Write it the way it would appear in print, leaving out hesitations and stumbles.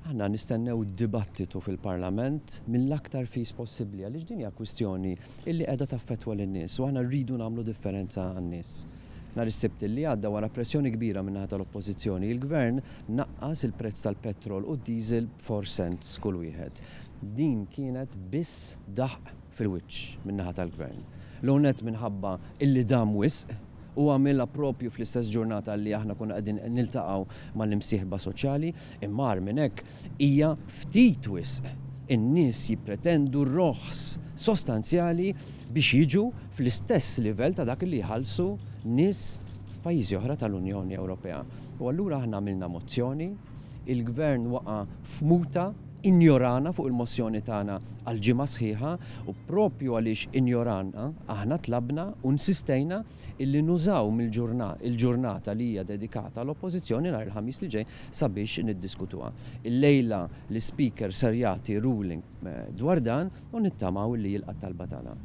Aħna nistennew dibattitu fil-Parlament mill-aktar fis possibbli għaliex din hija kwistjoni illi qiegħda taffettwa lin-nies u aħna rridu nagħmlu differenza għan-nies. Nhar is-Sibt li għadda wara pressjoni kbira min-naħa tal-Oppożizzjoni, il-Gvern naqqas il-prezz tal-petrol u d-diesel b'4 cents kull wieħed. Din kienet biss daħq fil-wiċċ min-naħa tal-Gvern. L-unet minħabba illi dam wisq u għamilha propju fl-istess ġurnata li aħna kuna qegħdin niltaqgħu mal-imsieħba soċjali, imma minn hekk hija ftit wisq. In-nies jippretendu roħs sostanzjali biex jiġu fl-istess livell ta' dak li jħallsu nies f'pajjiżi oħra tal-Unjoni Ewropea. U allura aħna għamilna mozzjoni, il-Gvern waqa' f'muta injorana fuq il-mozzjoni tagħna għal ġimgħa sħiħa u propju għaliex injorana aħna tlabna u nsistejna illi nużaw il-ġurnata li hija dedikata l-Oppożizzjoni nhar il-Ħamis li ġej sabiex niddiskutuha. Il-lejla l-Speaker ser jagħti ruling dwar dan u nittamaw li jilqa' talba tagħna.